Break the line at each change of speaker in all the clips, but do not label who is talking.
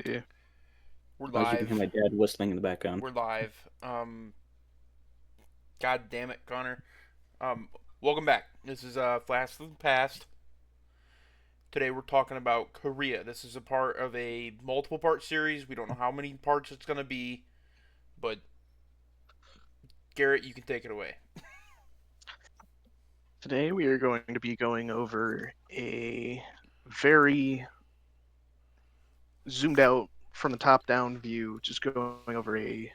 Yeah.
We're
As you can hear
live.
my dad whistling in the background.
We're live. God damn it, Connor. Welcome back. This is Flash of the Past. Today we're talking about Korea. This is a part of a multiple part series. We don't know how many parts it's gonna be, but Garrett, you can take it away.
Today we are going to be going over a very zoomed out from the top down view, just going over a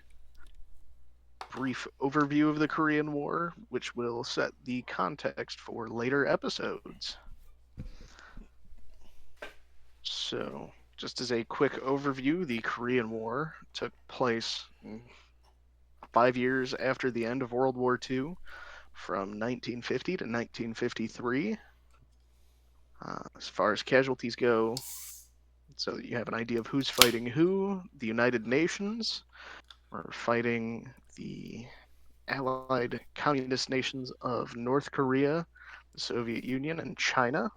brief overview of the Korean War, which will set the context for later episodes. So, just as a quick overview, the Korean War took place 5 years after the end of World War II, from 1950 to 1953. As far as casualties go, so that you have an idea of who's fighting who, the United Nations are fighting the Allied Communist nations of North Korea, the Soviet Union, and China.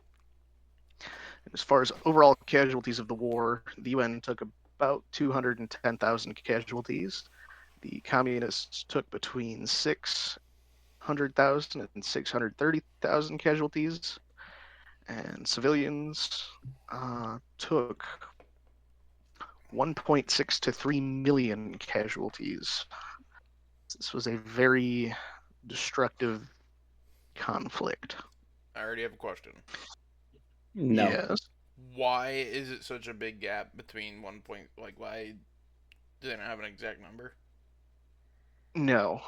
And as far as overall casualties of the war, the UN took about 210,000 casualties. The communists took between 600,000 and 630,000 casualties, and civilians took 1.6 to 3 million casualties. This was a very destructive conflict.
I already have a question.
No.
Yes.
Why is it such a big gap between one point? Like, why do they not have an exact number?
No.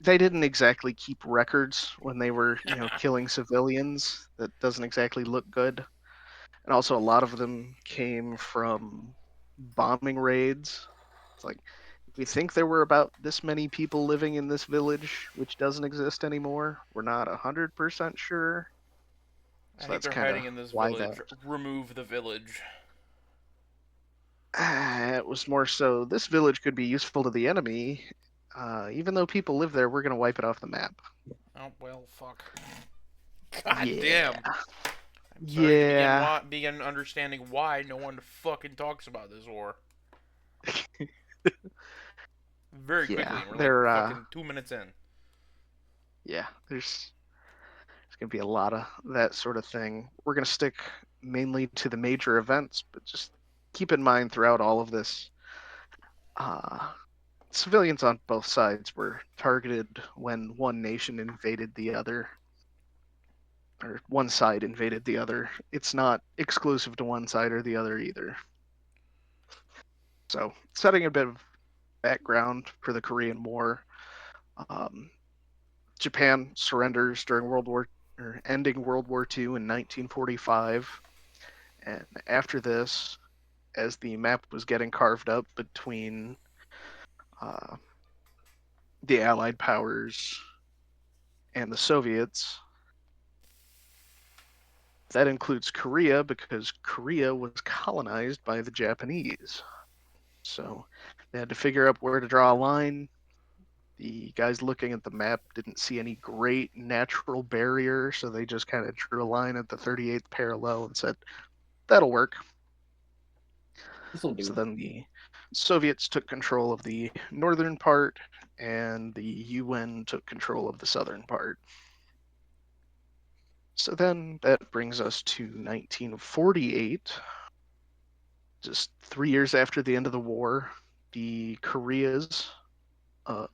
They didn't exactly keep records when they were, killing civilians. That doesn't exactly look good. And also, a lot of them came from bombing raids. It's like, we think there were about this many people living in this village, which doesn't exist anymore. We're not 100% sure.
I
So
think
that's
they're
kind of
hiding in this
why that.
village. Remove the village.
It was more so this village could be useful to the enemy. Even though people live there, we're going to wipe it off the map.
Oh well, fuck. God
Yeah.
damn. I'm sorry to
Yeah.
begin understanding why no one fucking talks about this war very quickly,
Yeah.
and we're like
There,
fucking 2 minutes in.
yeah, there's going to be a lot of that sort of thing. We're going to stick mainly to the major events, but just keep in mind throughout all of this, uh, civilians on both sides were targeted when one nation invaded the other, or one side invaded the other. It's not exclusive to one side or the other either. So, setting a bit of background for the Korean War, um, Japan surrenders during World War or ending World War II in 1945, and after this, as the map was getting carved up between uh, the Allied powers and the Soviets, that includes Korea because Korea was colonized by the Japanese. So they had to figure out where to draw a line. The guys looking at the map didn't see any great natural barrier, so they just kind of drew a line at the 38th parallel and said, that'll work.
This'll
So
do.
then the Soviets took control of the northern part, and the UN took control of the southern part. So then that brings us to 1948. Just 3 years after the end of the war, the Koreas are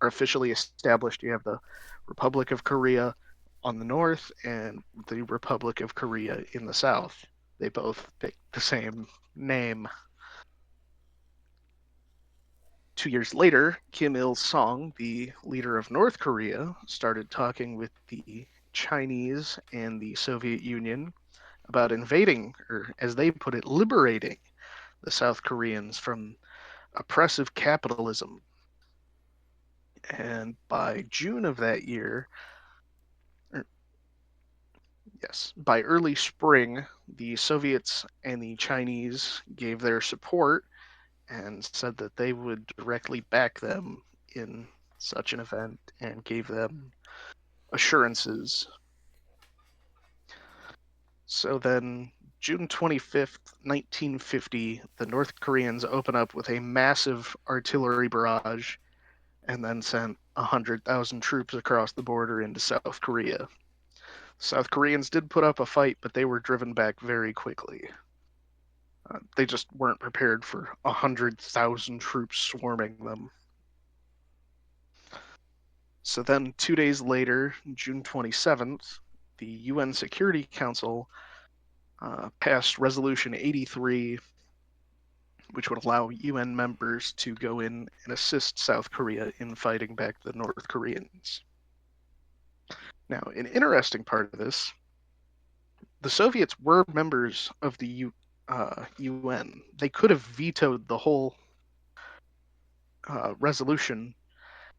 officially established. You have the Republic of Korea on the north and the Republic of Korea in the south. They both picked the same name. 2 years later, Kim Il sung, the leader of North Korea, started talking with the Chinese and the Soviet Union about invading, or as they put it, liberating the South Koreans from oppressive capitalism. And by June of that year, or yes, by early spring, the Soviets and the Chinese gave their support and said that they would directly back them in such an event and gave them assurances. So then June 25th, 1950, the North Koreans open up with a massive artillery barrage and then sent 100,000 troops across the border into South Korea. South Koreans did put up a fight, but they were driven back very quickly. They just weren't prepared for 100,000 troops swarming them. So then, 2 days later, June 27th, the UN Security Council passed Resolution 83, which would allow UN members to go in and assist South Korea in fighting back the North Koreans. Now, an interesting part of this, the Soviets were members of the UN. They could have vetoed the whole resolution.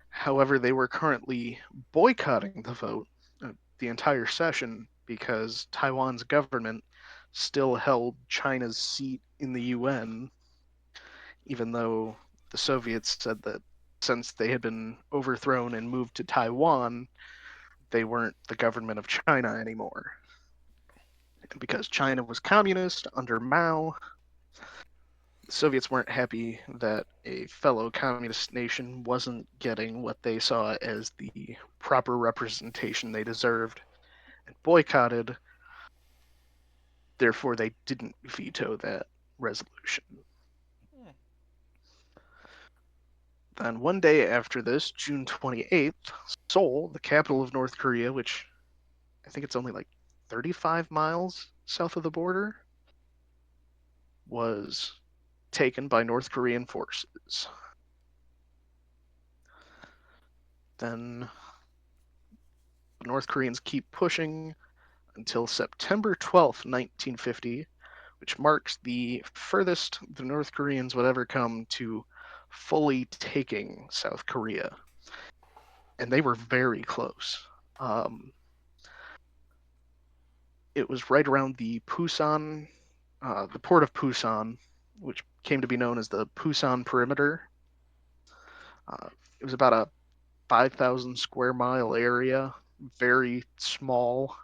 However, they were currently boycotting the vote, the entire session, because Taiwan's government still held China's seat in the UN, even though the Soviets said that since they had been overthrown and moved to Taiwan, they weren't the government of China anymore. And because China was communist under Mao, the Soviets weren't happy that a fellow communist nation wasn't getting what they saw as the proper representation they deserved and boycotted. Therefore, they didn't veto that resolution. Then, one day after this, June 28th, Seoul, the capital of North Korea, which I think it's only like 35 miles south of the border, was taken by North Korean forces. Then the North Koreans keep pushing until September 12th, 1950, which marks the furthest the North Koreans would ever come to fully taking South Korea. And they were very close. It was right around the Pusan, the port of Pusan, which came to be known as the Pusan Perimeter. It was about a 5,000 square mile area, very small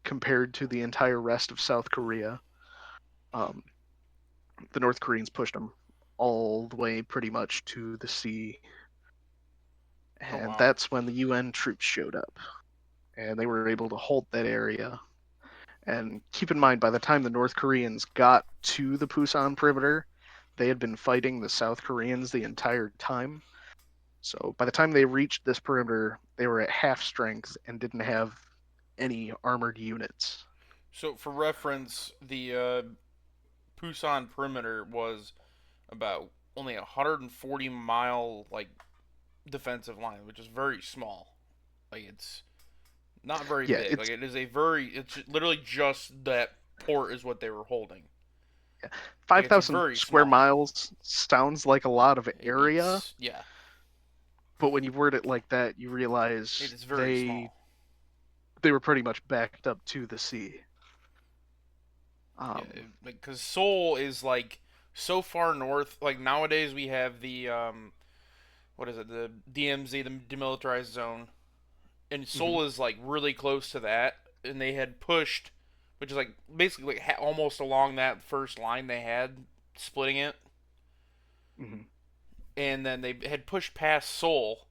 compared to the entire rest of South Korea. The North Koreans pushed them all the way pretty much to the sea. And
wow.
that's when the UN troops showed up. And they were able to hold that area. And keep in mind, by the time the North Koreans got to the Pusan perimeter, they had been fighting the South Koreans the entire time. So by the time they reached this perimeter, they were at half strength and didn't have any armored units.
So, for reference, the Pusan perimeter was about only a 140-mile defensive line, which is very small. Like, it's not very
Yeah,
big. Like,
it's
it's literally just that port is what they were holding. Like, it's
5,000
very
square
small.
miles sounds like a lot of area,
It's yeah,
but when you word it like that, you realize
it is very small.
they were pretty much backed up to the sea.
Yeah, because Seoul is like so far north. Like nowadays we have the what is it? The DMZ, the demilitarized zone, and
Mhm.
Seoul is like really close to that. And they had pushed, which is like basically like almost along that first line they had, splitting it,
Mhm.
and then they had pushed past Seoul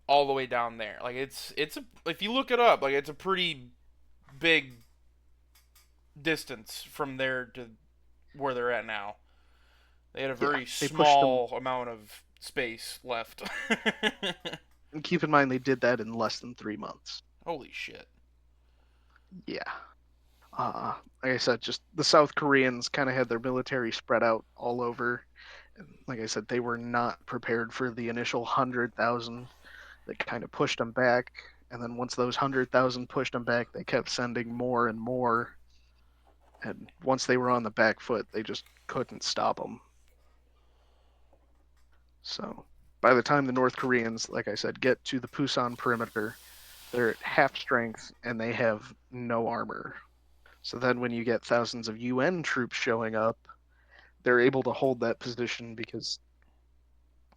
all the way down there. Like it's a if you look it up, like it's a pretty big distance from there to where they're at now. They had a
Yeah,
very
they pushed them.
small amount of space left.
And keep in mind, they did that in less than 3 months.
Holy shit.
Yeah. Like I said, just the South Koreans kind of had their military spread out all over. And like I said, they were not prepared for the initial 100,000 that kind of pushed them back. And then once those 100,000 pushed them back, they kept sending more and more. And once they were on the back foot, they just couldn't stop them. So by the time the North Koreans, like I said, get to the Pusan perimeter, they're at half strength and they have no armor. So then when you get thousands of UN troops showing up, they're able to hold that position because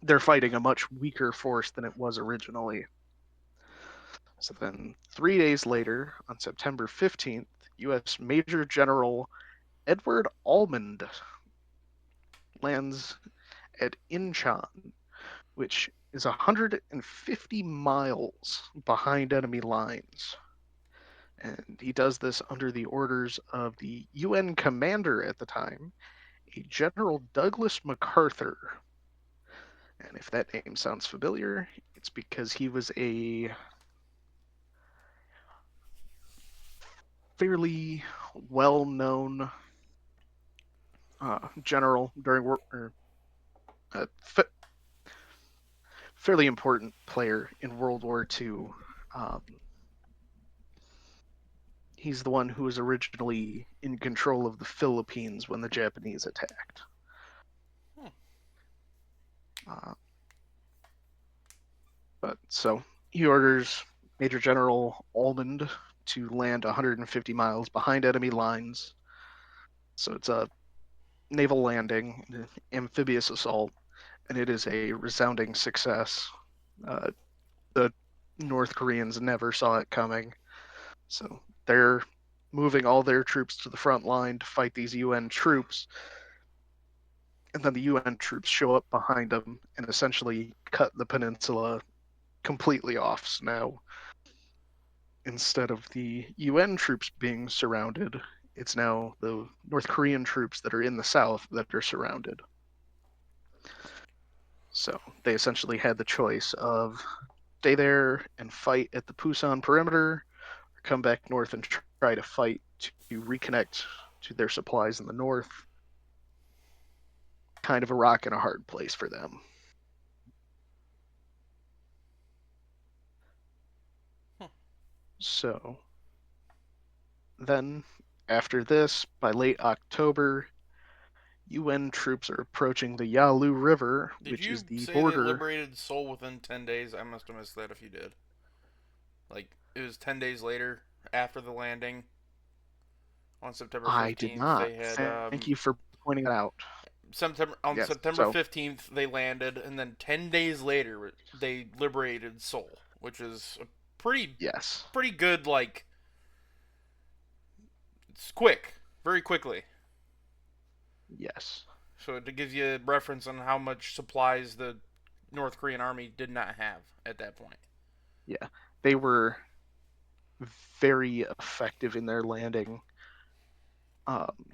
they're fighting a much weaker force than it was originally. So then 3 days later, on September 15th, U.S. Major General Edward Almond lands at Incheon, which is 150 miles behind enemy lines. And he does this under the orders of the UN commander at the time, a General Douglas MacArthur. And if that name sounds familiar, it's because he was a fairly well-known general during uh, fairly important player in World War II. Um, he's the one who was originally in control of the Philippines when the Japanese attacked.
Hmm.
Uh, but so he orders Major General Almond to land 150 miles behind enemy lines. So it's a naval landing, an amphibious assault, and it is a resounding success. Uh, the North Koreans never saw it coming, so they're moving all their troops to the front line to fight these UN troops, and then the UN troops show up behind them and essentially cut the peninsula completely off. So now, instead of the UN troops being surrounded, it's now the North Korean troops that are in the south that are surrounded. So they essentially had the choice of stay there and fight at the Pusan perimeter, or come back north and try to fight to reconnect to their supplies in the north. Kind of a rock and a hard place for them.
Hmm.
So then, after this, by late October, UN troops are approaching the Yalu River,
Did
which is
you
the
say they
border.
liberated Seoul within 10 days? I must have missed that if you did. Like, it was 10 days later after the landing on September
I did
15th.
not.
They had,
Thank you for pointing it out.
on
Yes.
September
So,
15th, they landed, and then 10 days later, they liberated Seoul, which is a
yes.
pretty good, like, it's quick, very quickly.
Yes.
So it gives you a reference on how much supplies the North Korean army did not have at that point.
Yeah. They were very effective in their landing. Um,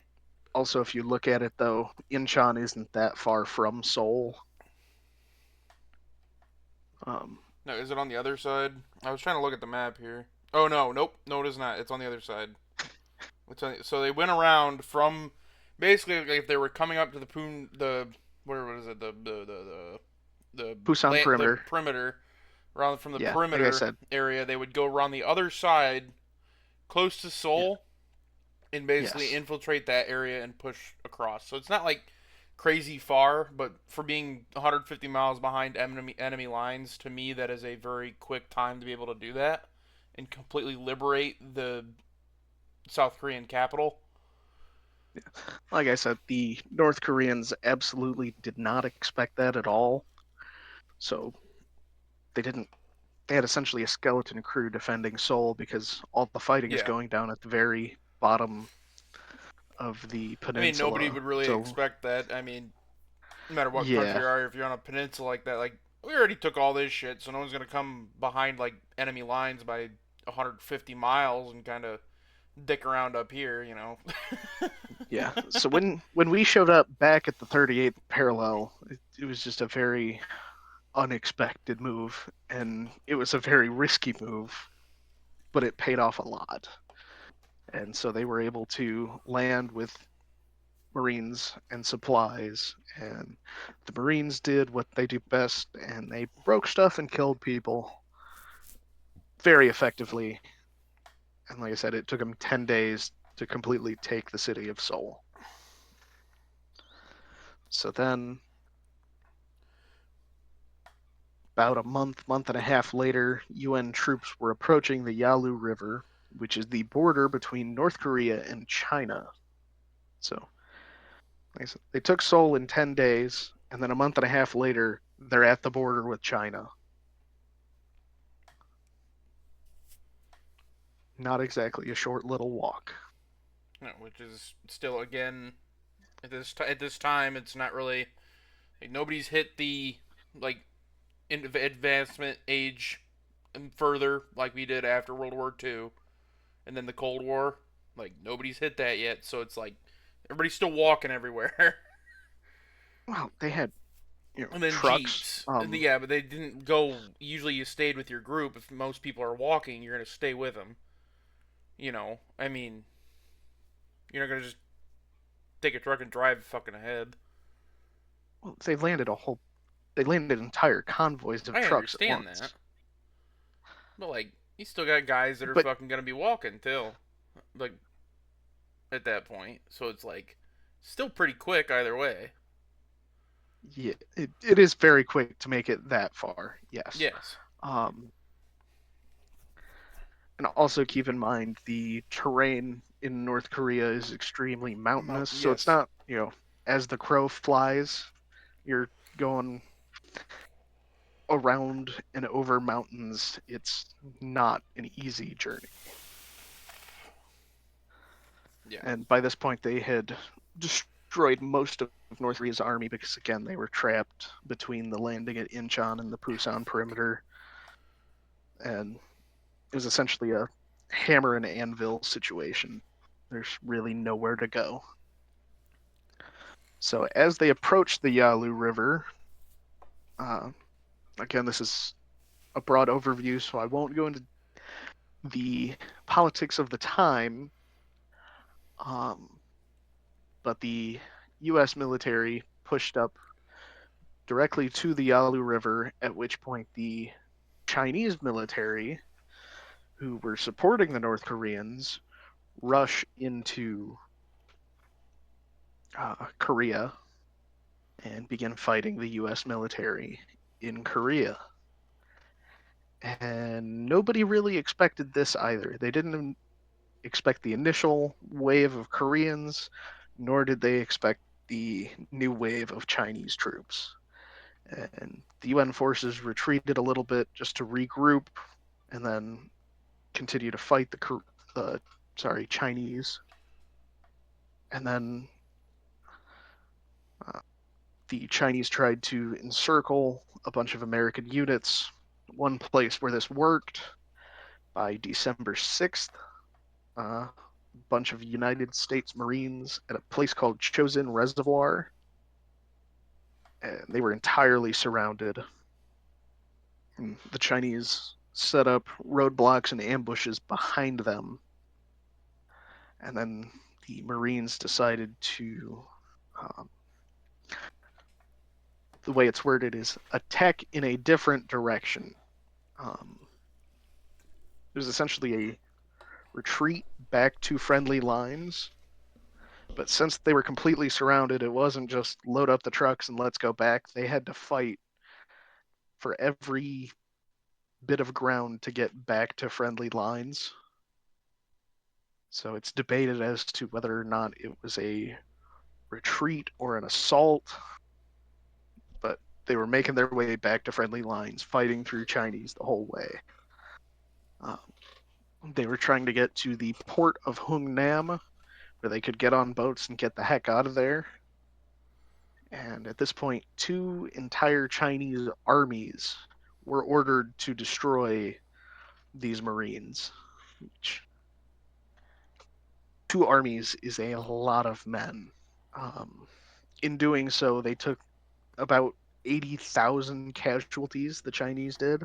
Also, if you look at it, though, Incheon isn't that far from Seoul. Um,
No, is it on the other side? I was trying to look at the map here. Oh no, nope, no, it is not. It's on the other side. So they went around from basically like, if they were coming up to the Poon the what is it
Busan
the
perimeter.
perimeter around from the
Yeah, like I
perimeter
said,
area. They would go around the other side, close to
yeah,
Seoul, and basically
yes,
infiltrate that area and push across. So it's not like crazy far, but for being 150 miles behind enemy lines, to me that is a very quick time to be able to do that and completely liberate the South Korean capital.
like I said, the North Koreans absolutely did not expect that at all. So they didn't. They had essentially a skeleton crew defending Seoul because all the fighting is
Yeah.
going down at the very bottom of the
I mean, nobody
peninsula.
would really
So
expect that. I mean, no matter what country
yeah,
you are, if you're on a peninsula like that, like we already took all this shit, so no one's gonna come behind like enemy lines by 150 miles and kind of dick around up here, you know.
yeah. So when we showed up back at the 38th parallel, it was just a very unexpected move, and it was a very risky move, but it paid off a lot. And so they were able to land with Marines and supplies, and the Marines did what they do best, and they broke stuff and killed people very effectively. And like I said, it took them 10 days to completely take the city of Seoul. So then, about a month and a half later, UN troops were approaching the Yalu River, which is the border between North Korea and China. So, like I said, they took Seoul in 10 days, and then a month and a half later, they're at the border with China. Not exactly a short little walk.
which is still again at this time it's not really like, nobody's hit the like advancement age and further like we did after World War II and then the Cold War. Like nobody's hit that yet, so it's like everybody's still walking everywhere.
Well, they had
And then
trucks.
jeeps. Yeah, but they didn't go. Usually, you stayed with your group. If most people are walking, you're gonna stay with them. I mean, you're not gonna just take a truck and drive fucking ahead.
Well, they landed entire convoys of
I
trucks at
understand that,
once.
but like, you still got guys that are
But
fucking gonna be walking till, like, at that point. So it's like, still pretty quick either way.
yeah, it is very quick to make it that far. Yes.
Yes.
Um, and also keep in mind the terrain in North Korea is extremely mountainous, so it's
Yes.
not, as the crow flies, you're going around and over mountains. It's not an easy journey.
Yeah.
And by this point, they had destroyed most of North Korea's army because, again, they were trapped between the landing at Incheon and the Pusan perimeter. And it was essentially a hammer and anvil situation. There's really nowhere to go. So as they approach the Yalu River, again, this is a broad overview, so I won't go into the politics of the time. But the U.S. military pushed up directly to the Yalu River, at which point the Chinese military, who were supporting the North Koreans, rush into Korea and begin fighting the U.S. military in Korea. And nobody really expected this either. They didn't expect the initial wave of Koreans, nor did they expect the new wave of Chinese troops. And the UN forces retreated a little bit just to regroup and then continue to fight the Chinese. And then the Chinese tried to encircle a bunch of American units. One place where this worked, by December 6th, a bunch of United States Marines at a place called Chosin Reservoir, and they were entirely surrounded. And the Chinese set up roadblocks and ambushes behind them. And then the Marines decided to, the way it's worded is attack in a different direction. It was essentially a retreat back to friendly lines. But since they were completely surrounded, it wasn't just load up the trucks and let's go back. They had to fight for every bit of ground to get back to friendly lines. So it's debated as to whether or not it was a retreat or an assault, but they were making their way back to friendly lines, fighting through Chinese the whole way. They were trying to get to the port of Hungnam, where they could get on boats and get the heck out of there. And at this point, 2 entire Chinese armies were ordered to destroy these Marines. Which, 2 armies is a lot of men. In doing so, they took about 80,000 casualties, the Chinese did.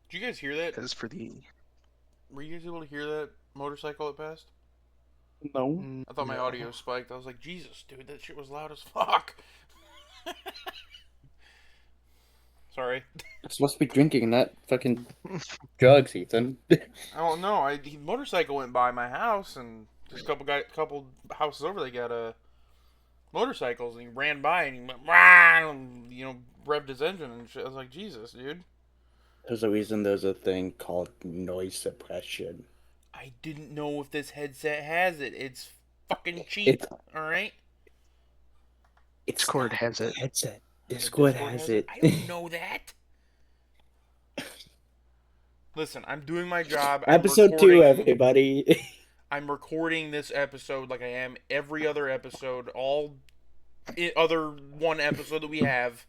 Did you guys hear that?
As for the...
Were you guys able to hear that motorcycle that passed?
No.
I thought my
No.
audio spiked. I was like, Jesus, dude, that shit was loud as fuck. Sorry.
I'm supposed to be drinking that fucking drugs, Ethan.
I don't know. The motorcycle went by my house, and just a couple houses over, they got motorcycles, and he ran by, and he went, "Rah!" and revved his engine and shit. I was like, Jesus, dude.
There's a reason there's a thing called noise suppression.
I didn't know if this headset has it. It's fucking cheap.
It's
All right.
Discord
not
has
the
it.
headset.
The
Discord has it.
I don't know that. Listen, I'm doing my job.
Episode 2, everybody.
I'm recording this episode like I am every other episode, other one episode that we have.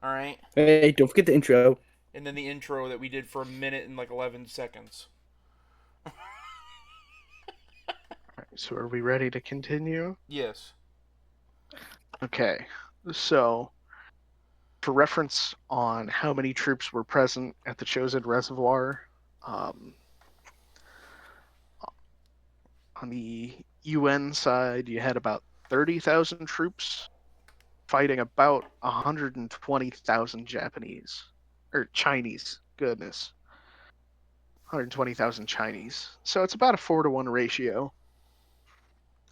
All right,
Hey, don't forget the intro.
and then the intro that we did for a minute and like 11 seconds.
So are we ready to continue?
Yes.
Okay. So, for reference on how many troops were present at the chosen reservoir, on the UN side, you had about 30,000 troops fighting about 120,000 Japanese or Chinese. Goodness, 120,000 Chinese. So it's about a 4-to-1 ratio.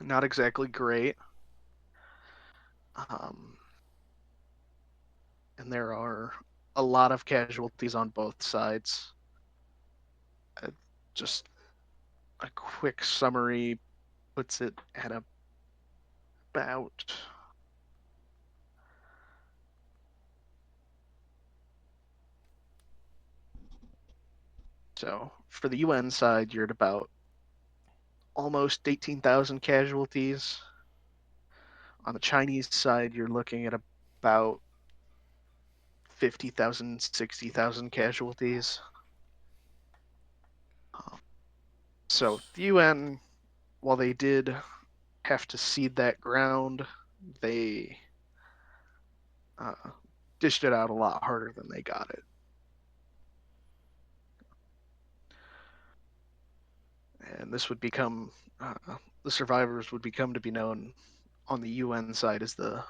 Not exactly great. And there are a lot of casualties on both sides. Just a quick summary puts it at about so for the UN side, you're at about almost 18,000 casualties. On the Chinese side, you're looking at about 50,000, 60,000 casualties. So the UN, while they did have to cede that ground, they dished it out a lot harder than they got it. And this would become, the survivors would become to be known on the UN side as I'm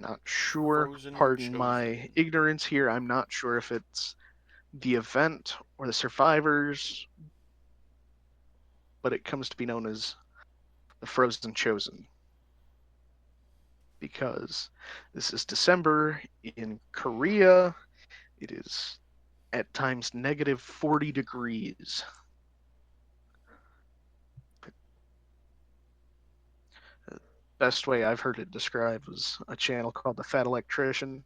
not sure,
Frozen
pardon
Chosen.
my ignorance here, I'm not sure if it's the event or the survivors, but it comes to be known as the Frozen Chosen. Because this is December in Korea, it is at times negative 40 degrees. The best way I've heard it described was a channel called The Fat Electrician.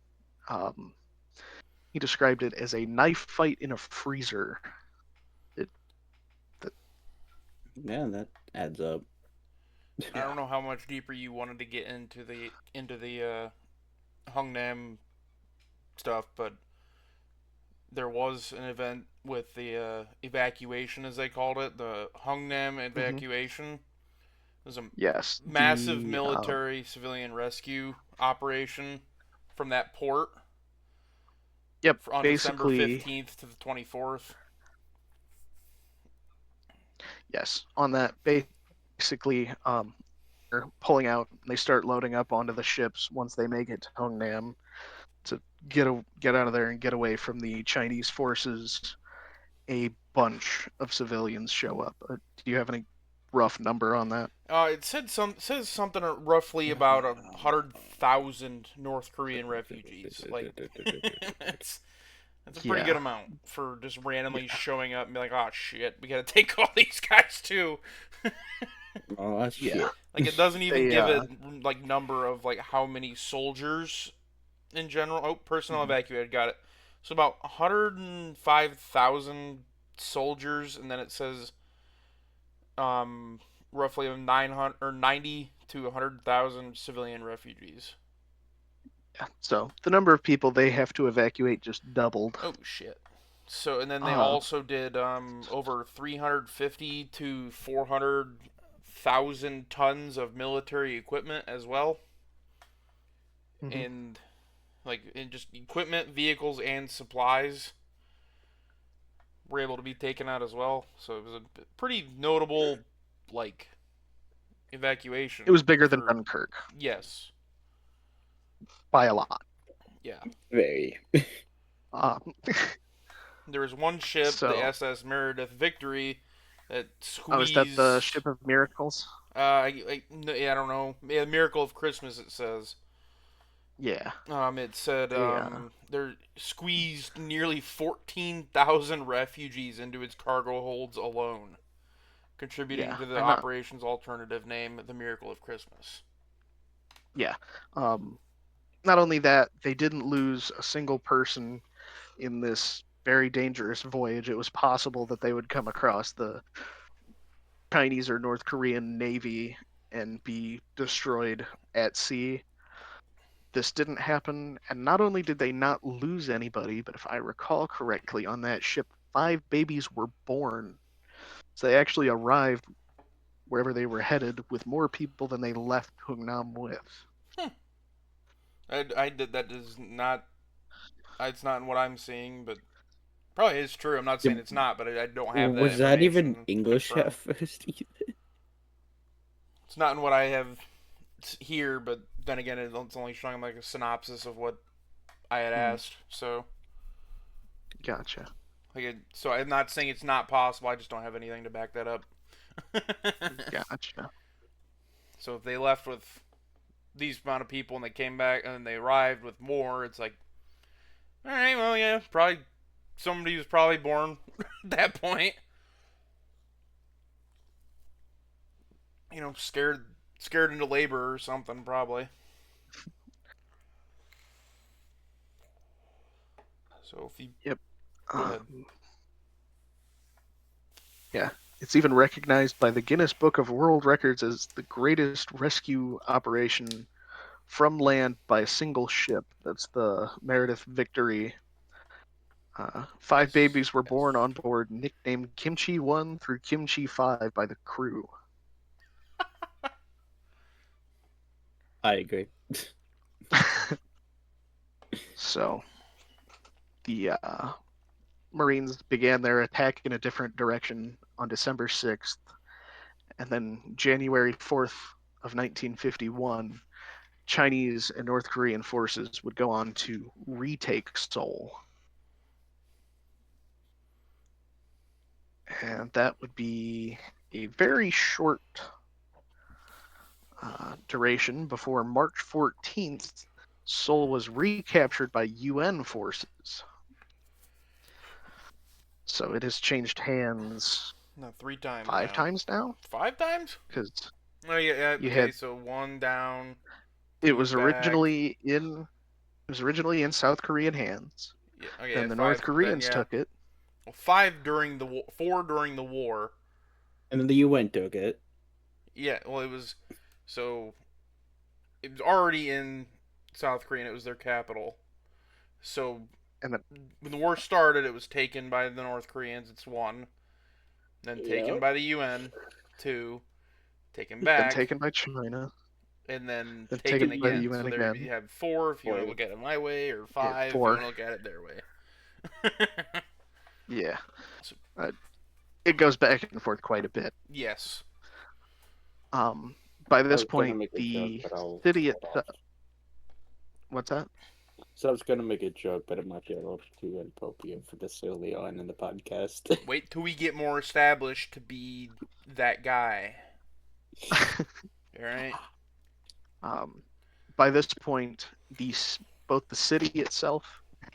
He described it as a knife fight in a freezer.
Yeah, that adds up.
I don't know how much deeper you wanted to get into the Hungnam stuff, but there was an event with the evacuation, as they called it, the Hungnam evacuation. It was a
Yes,
massive military civilian rescue operation from that port.
Yep,
On December
basically
15th to the 24th.
Yes, on that basically they're pulling out. They start loading up onto the ships once they make it to Hungnam to get out of there and get away from the Chinese forces. A bunch of civilians show up. Do you have any rough number on that?
It says something roughly about 100,000 North Korean refugees. Like that's a pretty good amount for just randomly showing up and be like, oh shit, we gotta take all these guys too.
Oh shit!
Like it doesn't even give it like number of like how many soldiers in general. Oh, personnel evacuated. Got it. So about 105,000 soldiers, and then it says roughly 900 or 90 to 100,000 civilian refugees.
Yeah. So the number of people they have to evacuate just doubled.
Oh shit. So and then they also did over 350 to 400,000 tons of military equipment as well. And like in just equipment, vehicles, and supplies were able to be taken out as well. So it was a pretty notable like evacuation.
It was bigger than Dunkirk.
Yes.
By a lot.
Yeah.
Very.
There was one ship, the SS Meredith Victory, that squeezed.
Oh, is that the Ship of Miracles?
I don't know. Yeah, Miracle of Christmas, it says.
Yeah.
It said they squeezed nearly 14,000 refugees into its cargo holds alone, contributing to the operation's alternative name, the Miracle of Christmas.
Yeah. Not only that, they didn't lose a single person in this very dangerous voyage, it was possible that they would come across the Chinese or North Korean Navy and be destroyed at sea. This didn't happen, and not only did they not lose anybody, but if I recall correctly, on that ship, 5 babies were born. So they actually arrived wherever they were headed with more people than they left Hungnam with.
Hmm. I did that is not. It's not what I'm seeing, but probably is true. I'm not
Yeah,
saying it's not, but I don't have that
was that even
information
English at
confirmed.
first?
It's not in what I have here, but then again, it's only showing like a synopsis of what I had
Hmm,
asked. So,
gotcha.
so I'm not saying it's not possible. I just don't have anything to back that up.
Gotcha.
So if they left with these amount of people and they came back and they arrived with more, it's like, all right, well, yeah, probably somebody was probably born at that point. Scared into labor or something, probably. So if you
Yep.
go ahead.
Yeah. It's even recognized by the Guinness Book of World Records as the greatest rescue operation from land by a single ship. That's the Meredith Victory. 5 babies were born
Yes.
on board, nicknamed Kimchi 1 through Kimchi 5 by the crew.
I agree.
So the Marines began their attack in a different direction on December 6th, and then January 4th of 1951, Chinese and North Korean forces would go on to retake Seoul. And that would be a very short duration before March 14th. Seoul was recaptured by UN forces. So it has changed hands
No, 3 times
5 times now
5 times?
because
Oh yeah.
you
Okay,
had
so one down,
it
two
was
back.
originally in South Korean hands.
Yeah, okay,
Then the North
five. Then
Koreans
yeah,
took it,
well, five during the four during the war.
And then the UN took it.
Yeah, well it was so it was already in South Korea. And it was their capital. So
and then
when the war started, it was taken by the North Koreans. It's one. Then taken
Yep.
by the UN, two. Taken
then
back,
taken by China,
and then
then
taken
taken by the
again.
UN
So there you
again.
have four if you want to
Or
look at it my way, or
Yeah,
five if you want
four.
to look at it their way.
Yeah,
So,
uh, it goes back and forth quite a bit.
yes.
Um, by
I
this
was gonna
point,
make a joke,
the
but I'll
city
hold
itself.
off.
What's that?
So I was gonna make a joke, but it might be a little too inappropriate for this early on in the podcast.
Wait till we get more established to be that guy. All right.
um, by this point, both the city itself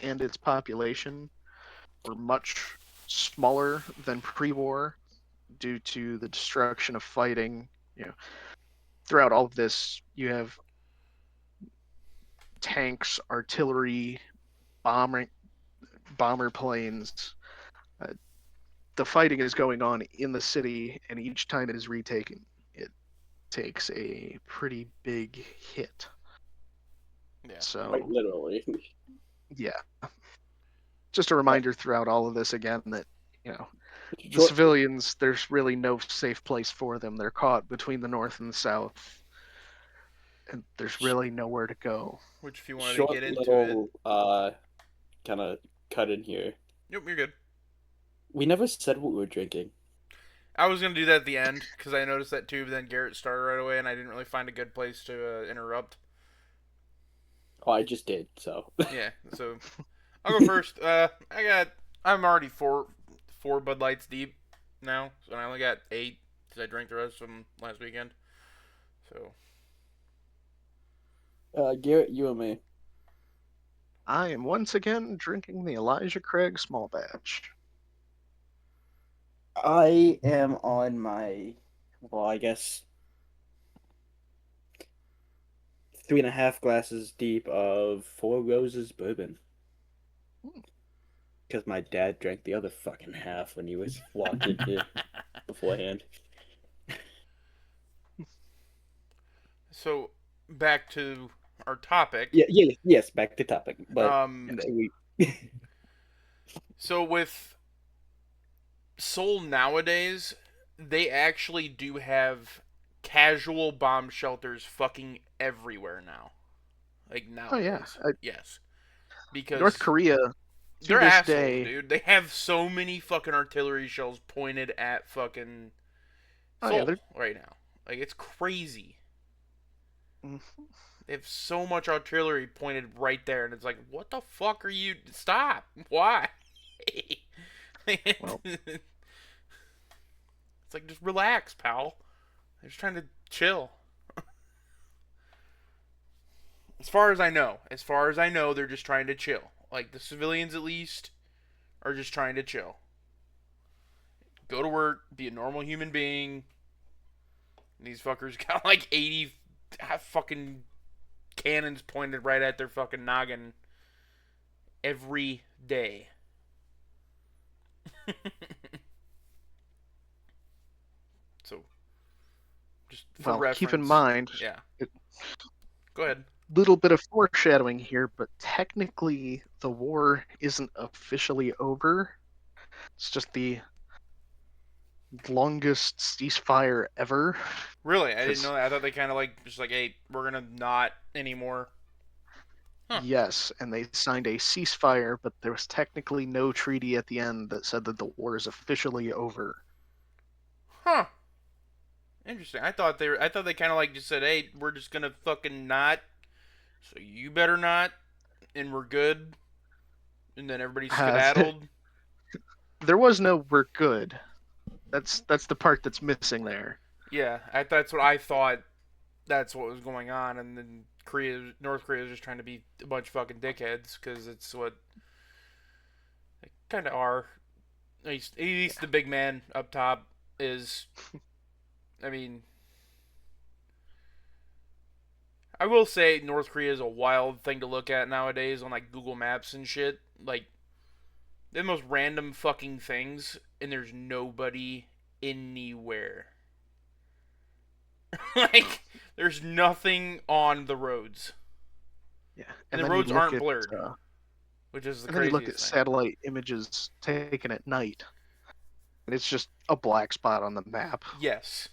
and its population were much smaller than pre-war due to the destruction of fighting. You know, throughout all of this, you have tanks, artillery, bomber bomber planes. Uh, the fighting is going on in the city, and each time it is retaken, it takes a pretty big hit.
Yeah.
Quite
So,
literally.
yeah, just a
Uh,
reminder throughout all of this again that, you know, the
short,
civilians, there's really no safe place for them. They're caught between the North and the South, and there's really nowhere to go.
Which, if you wanted to
short
get into it,
little kind of cut in here.
nope, you're good.
We never said what we were drinking.
I was gonna do that at the end because I noticed that too. But then Garrett started right away, and I didn't really find a good place to interrupt.
Oh, I just did. So
Yeah. So I'll go first. I'm already four Bud Lights deep now, so I only got 8 because I drank the rest of them last weekend. So
Garrett, you and me.
I am once again drinking the Elijah Craig small batch.
I am on my, well, I guess 3.5 glasses deep of Four Roses bourbon. because my dad drank the other fucking half when he was walking here beforehand.
So back to our topic.
Yeah, yeah, yes. Back to topic, but
Um,
Yes.
we.
so with Seoul nowadays, they actually do have casual bomb shelters fucking everywhere now. Like
Oh yeah,
nowadays, yes,
North
because
Korea to
they're
this
assholes,
day.
dude. They have so many fucking artillery shells pointed at fucking
Oh yeah,
Seoul right now. Like it's crazy.
mm,
They have so much artillery pointed right there, and it's like, what the fuck are you? Stop! Why?
well,
It's like just relax, pal. They're just trying to chill. As far as I know, they're just trying to chill. Like the civilians, at least, are just trying to chill. Go to work, be a normal human being. And these fuckers got like 80 fucking cannons pointed right at their fucking noggin every day. So, just for
well, keep in
reference,
mind,
yeah.
a
Go ahead.
little bit of foreshadowing here, but technically the war isn't officially over. It's just the longest ceasefire ever.
Really, I didn't
Because
know that. I thought they kind of like just like, hey, we're gonna not anymore. Huh?
yes, and they signed a ceasefire, but there was technically no treaty at the end that said that the war is officially over.
Huh? Interesting. I thought they kind of like just said, hey, we're just gonna fucking not. So you better not, and we're good. And then everybody
Uh,
skedaddled.
there was no "we're good." That's the part that's missing there.
Yeah, that's what I thought. That's what was going on, and then North Korea is just trying to be a bunch of fucking dickheads because it's what they kind of are. At least the big man up top is. I mean, I will say North Korea is a wild thing to look at nowadays on like Google Maps and shit. Like the most random fucking things, and there's nobody anywhere. Like there's nothing on the roads,
Yeah,
and
and
the
then you
roads
look
aren't
at
blurred, which is the
and then you look at
craziest thing.
satellite images taken at night, and it's just a black spot on the map.
Yes.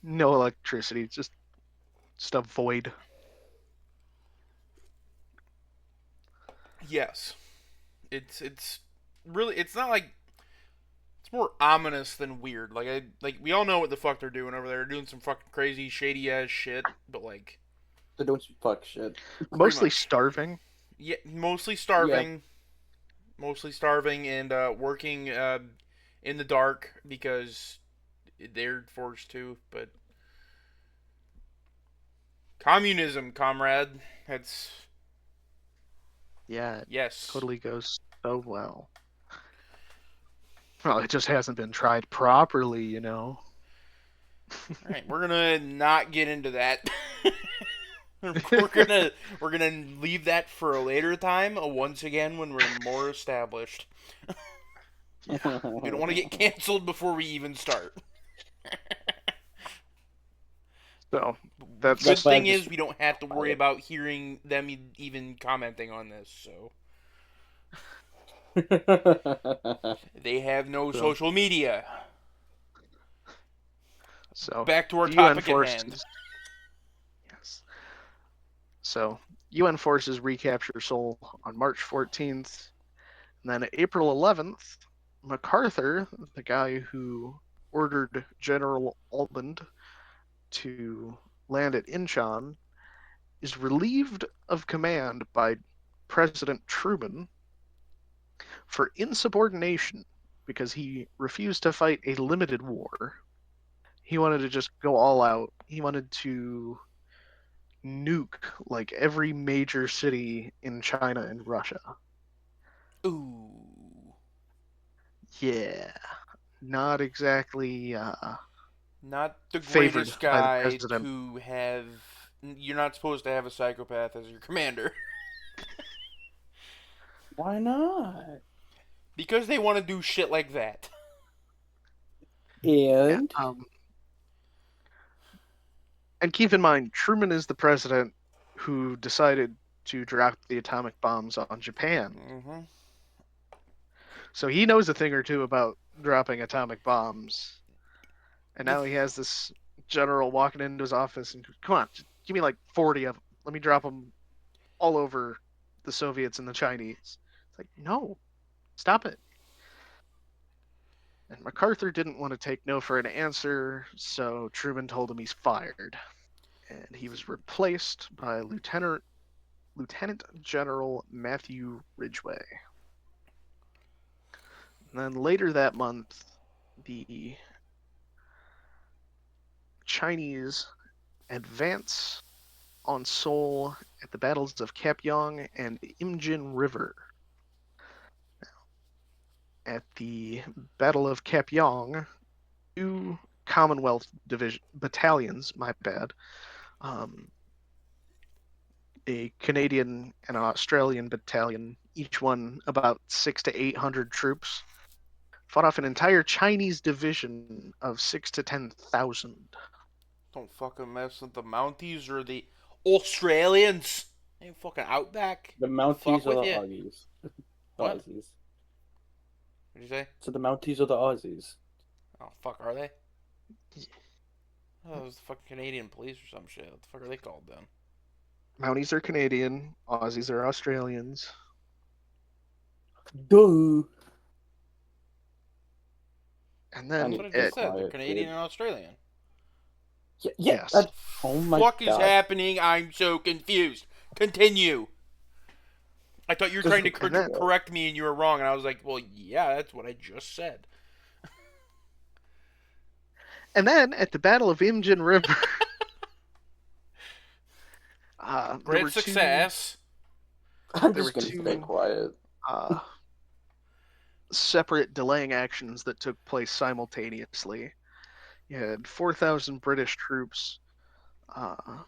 No electricity, just a void.
Yes. It's really it's not like it's more ominous than weird. Like we all know what the fuck they're doing over there. They're doing some fucking crazy shady ass shit, but like
So don't you fuck shit.
pretty
Mostly
much.
starving.
Yeah,
Yeah.
mostly starving and working in the dark because they're forced to, but communism, comrade. That's
Yeah, it
yes.
totally goes so well. Well, it just hasn't been tried properly.
All right, we're gonna not get into that. we're gonna leave that for a later time. Once again, when we're more established,
Yeah.
we don't want to get canceled before we even start.
So
The
that's
good
That's why I
thing
just
is we don't have to worry about hearing them even commenting on this. So they have no
so
social media.
so
Back to our
the UN
topic at hand.
forces. Yes. So UN forces recapture Seoul on March 14th, and then April 11th, MacArthur, the guy who ordered General Alband to land at Incheon, is relieved of command by President Truman for insubordination because he refused to fight a limited war. He wanted to just go all out. He wanted to nuke like every major city in China and Russia.
Ooh,
Yeah, not exactly
not the
favored
greatest
by the
guy
president.
to have. You're not supposed to have a psychopath as your commander.
Why not?
Because they want to do shit like that.
Yeah,
And
and keep in mind, Truman is the president who decided to drop the atomic bombs on Japan.
Mm-hmm.
So he knows a thing or two about dropping atomic bombs. And
The
now he has this general walking into his office and, come on, just give me like 40 of them. Let me drop them all over the Soviets and the Chinese. It's like, no, stop it. And MacArthur didn't want to take no for an answer, so Truman told him he's fired. And he was replaced by Lieutenant General Matthew Ridgway. And then later that month, the Chinese advance on Seoul at the battles of Kapyong and Imjin River. At the Battle of Kapyong, two Commonwealth division battalions, my bad, um, a Canadian and an Australian battalion, each one about 600 to 800 troops, fought off an entire Chinese division of 6 to 10,000.
Don't fucking mess with the Mounties or the Australians. They ain't fucking outback.
the
Fuck
Mounties are
with
the
you.
Aussies.
What?
Aussies.
What'd you say?
So the Mounties are the Aussies.
Oh fuck, are they? Oh, it was the fucking Canadian police or some shit. What the fuck are they called then?
Mounties are Canadian, Aussies are Australians.
Duh.
And
I
That's
then
need
what I
to be
just
it,
said. They're
quiet,
Canadian
dude.
and Australian.
Yeah, yeah.
yes.
Oh my
Fuck is
god.
happening? I'm so confused. Continue. I thought you were
Just
trying to
And then
correct me and you were wrong, and I was like, well, yeah, that's what I just said.
at the Battle of Imjin River, there
Great
were two
success.
I'm
there
just
were
gonna stay
two
quiet.
uh, separate delaying actions that took place simultaneously. You had 4,000 British troops. Uh,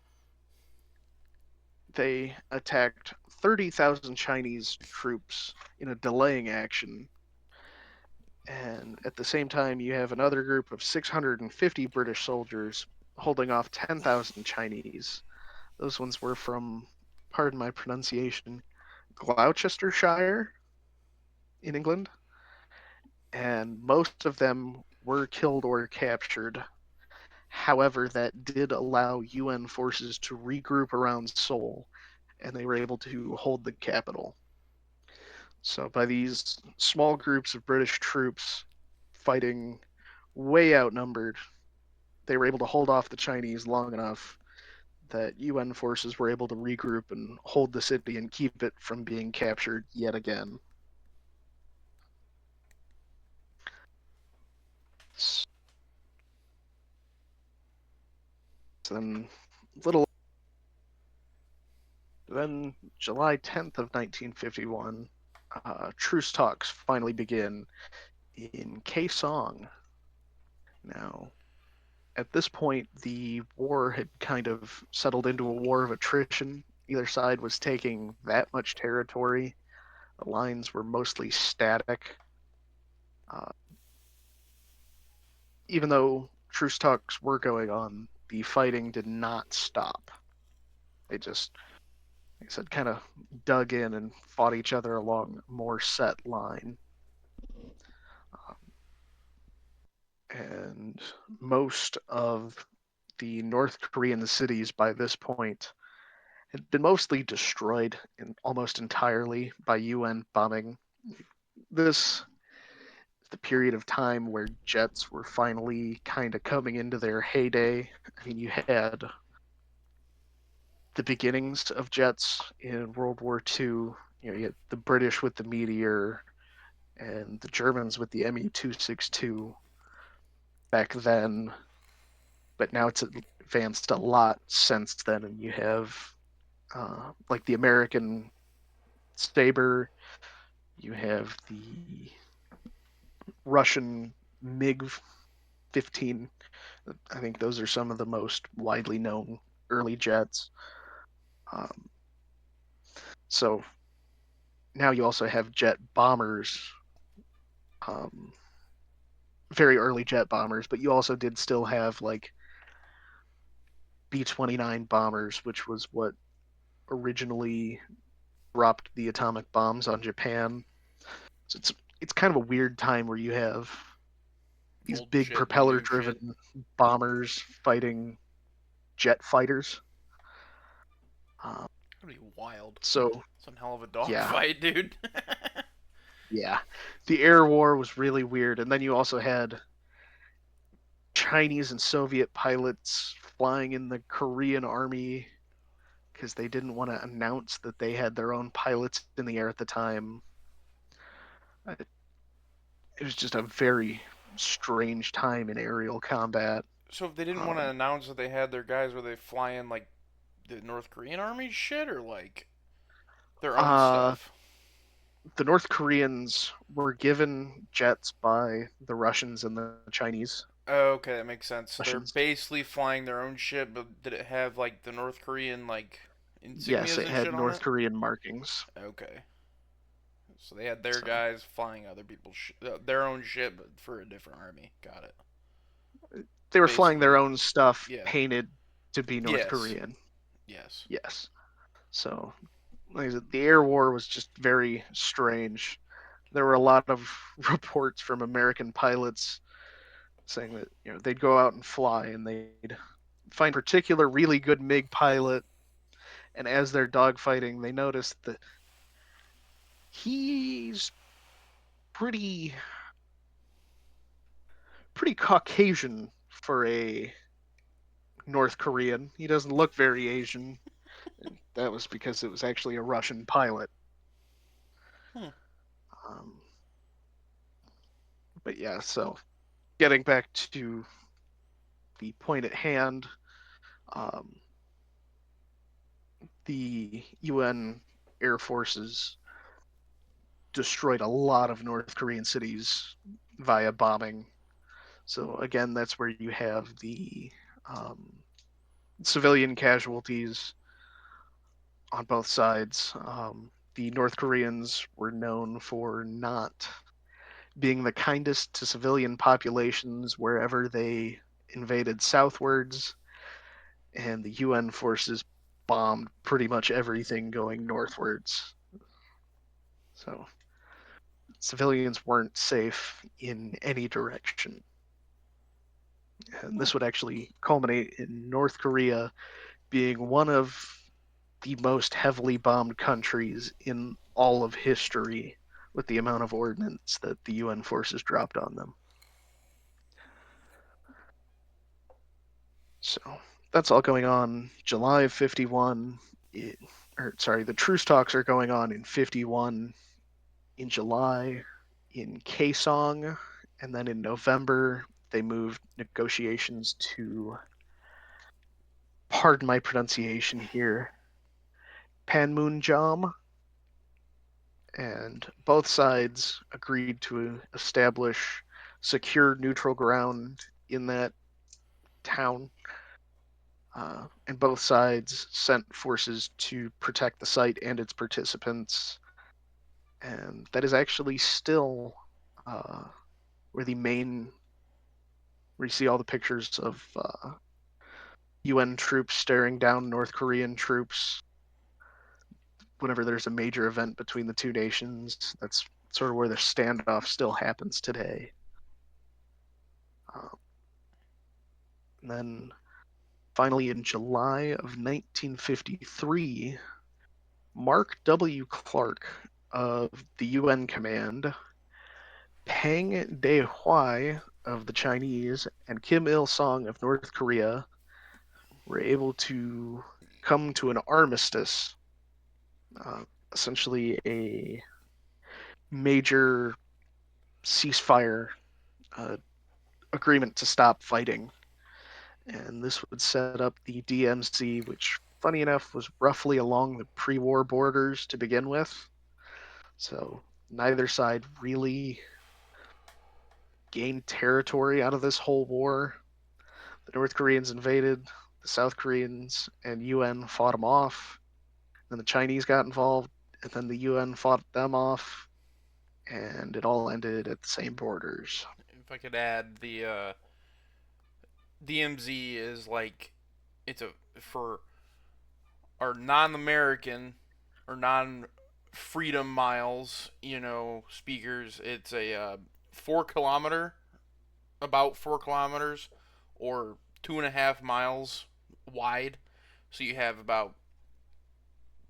they attacked 30,000 Chinese troops in a delaying action. And at the same time, you have another group of 650 British soldiers holding off 10,000 Chinese. Those ones were from, pardon my pronunciation, Gloucestershire in England. And most of them were killed or captured. However, that did allow UN forces to regroup around Seoul, and they were able to hold the capital. So, by these small groups of British troops fighting way outnumbered, they were able to hold off the Chinese long enough that UN forces were able to regroup and hold the city and keep it from being captured yet again. So then, little then, July 10th of 1951, truce talks finally begin in Kaesong. Now, at this point, the war had kind of settled into a war of attrition. Either side was taking that much territory. The lines were mostly static. Uh, even though truce talks were going on, the fighting did not stop. They just, like I said, kind of dug in and fought each other along a more set line. Um, and most of the North Korean cities by this point had been mostly destroyed almost entirely by UN bombing. This is the period of time where jets were finally kind of coming into their heyday. I mean, you had the beginnings of jets in World War II. You know, you had the British with the Meteor and the Germans with the Me-262 back then, but now it's advanced a lot since then, and you have like the American Saber, you have the Russian MiG 15. I think those are some of the most widely known early jets. Um, so now you also have jet bombers, um, very early jet bombers, but you also did still have like B-29 bombers, which was what originally dropped the atomic bombs on Japan. So it's kind of a weird time where you have these
Old
big
shit and
propeller
new shit.
driven bombers fighting jet fighters. Um,
That'd be wild.
so
Some hell of a
yeah,
dogfight, dude.
yeah, the air war was really weird, and then you also had Chinese and Soviet pilots flying in the Korean army because they didn't want to announce that they had their own pilots in the air at the time. It was just a very strange time in aerial combat.
So if they didn't want to
Um,
announce that they had their guys, were they flying like the North Korean army shit or like their own
uh,
stuff?
the North Koreans were given jets by the Russians and the Chinese.
Oh, okay, that makes sense. So they're
Russians,
basically flying their own ship, but did it have like the North Korean like
yes,
insignias
it
and
had
shit on
North
it?
Korean markings.
Okay. So they had their
So
guys flying other people's their own ship, but for a different army. Got it.
they were flying their
Basically,
own stuff
yeah.
painted to be North
Yes.
Korean.
Yes.
Yes. So, like I said, the air war was just very strange. There were a lot of reports from American pilots saying that they'd go out and fly and they'd find a particular really good MiG pilot, and as they're dogfighting, they noticed that he's pretty Caucasian for a North Korean. He doesn't look very Asian. And that was because it was actually a Russian pilot.
Hmm.
Um, but yeah, so getting back to the point at hand, um, the UN Air Forces destroyed a lot of North Korean cities via bombing. So again, that's where you have the um, civilian casualties on both sides. The North Koreans were known for not being the kindest to civilian populations wherever they invaded southwards, and the UN forces bombed pretty much everything going northwards. So civilians weren't safe in any direction. And
Hmm.
this would actually culminate in North Korea being one of the most heavily bombed countries in all of history with the amount of ordnance that the UN forces dropped on them. So that's all going on July of 51. The truce talks are going on in 51 in July in Kaesong, and then in November they moved negotiations to, pardon my pronunciation here, Panmunjom, and both sides agreed to establish secure neutral ground in that town. And both sides sent forces to protect the site and its participants. And that is actually still uh, where the main, where you see all the pictures of UN troops staring down North Korean troops whenever there's a major event between the two nations. That's sort of where the standoff still happens today. Um, and then finally, in July of 1953, Mark W. Clark of the UN command, Pang Dae-hwai of the Chinese, and Kim Il-sung of North Korea were able to come to an armistice, uh, essentially a major ceasefire uh, agreement to stop fighting. And this would set up the DMZ, which, funny enough, was roughly along the pre war borders to begin with. So neither side really gained territory out of this whole war. The North Koreans invaded, the South Koreans and UN fought them off, then the Chinese got involved, and then the UN fought them off, and it all ended at the same borders.
If I could add, the DMZ is like it's a for our non-American or non-freedom miles, speakers. It's a 4 kilometer, about 4 kilometers, or 2.5 miles wide. So you have about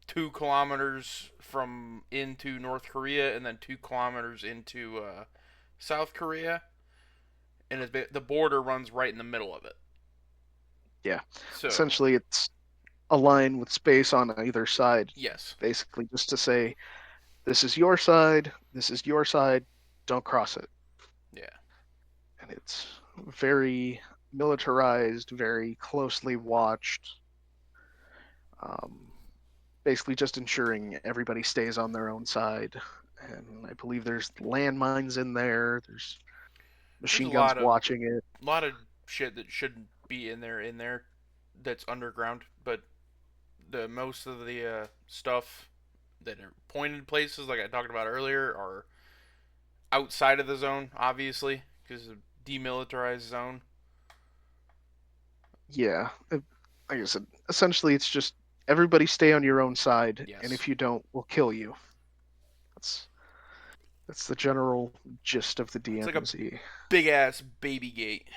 2 kilometers from into North Korea, and then 2 kilometers into South Korea, and the border runs right in the middle of it.
Yeah,
So
essentially, it's a line with space on either side,
yes,
basically, just to say, this is your side, this is your side, don't cross it.
yeah.
And it's very militarized, very closely watched. Um, Basically, just ensuring everybody stays on their own side. And I believe there's landmines in there. There's
There's
machine guns watching it.
a lot of shit that shouldn't be in there that's underground, but the most of the stuff that are pointed places, like I talked about earlier, are outside of the zone, obviously, because of demilitarized zone.
Yeah, like I said, essentially, it's just everybody stay on your own side, and
Yes,
if you don't, we'll kill you. That's that's the general gist of the
it's like a
DMZ.
big ass baby gate,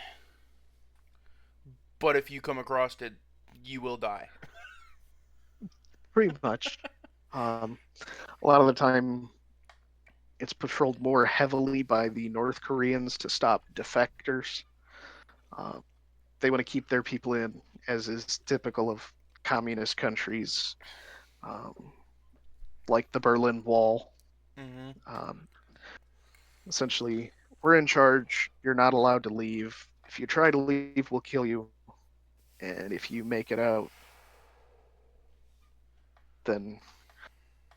but if you come across it, you will die.
Pretty much. Um, a lot of the time, it's patrolled more heavily by the North Koreans to stop defectors. Uh, they want to keep their people in, as is typical of communist countries, um, like the Berlin Wall.
Mm-hmm.
Um, Essentially, we're in charge. You're not allowed to leave. If you try to leave, we'll kill you. And if you make it out, then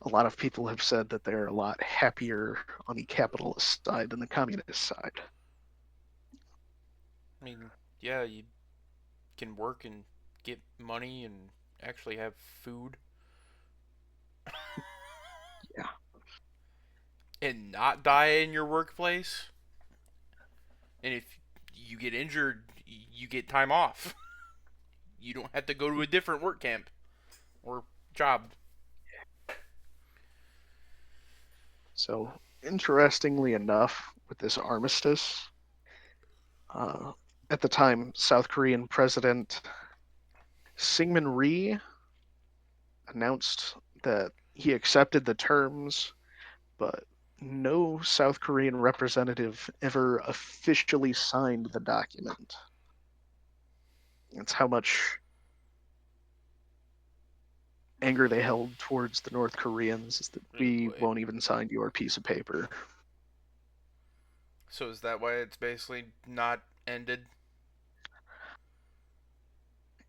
a lot of people have said that they're a lot happier on the capitalist side than the communist side.
I mean, yeah, you can work and get money and actually have food
Yeah.
and not die in your workplace. And if you get injured, you get time off. You don't have to go to a different work camp or job.
So, interestingly enough, with this armistice, uh, at the time, South Korean President Syngman Rhee announced that he accepted the terms, but no South Korean representative ever officially signed the document. That's how much anger they held towards the North Koreans, is that
Oh
we
boy.
won't even sign your piece of paper.
So is that why it's basically not ended?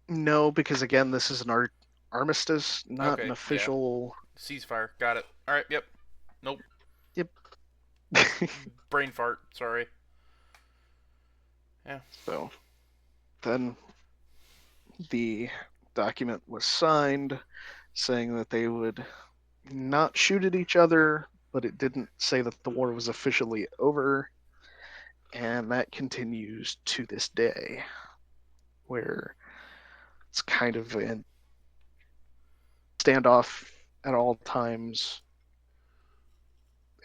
No, because again, this is an armistice, not an
Okay, yeah.
official.
Ceasefire. Got it. All right. Yep. Nope.
Yep.
Brain fart. Sorry. Yeah.
So then the document was signed saying that they would not shoot at each other, but it didn't say that the war was officially over. And that continues to this day, where it's kind of a standoff at all times.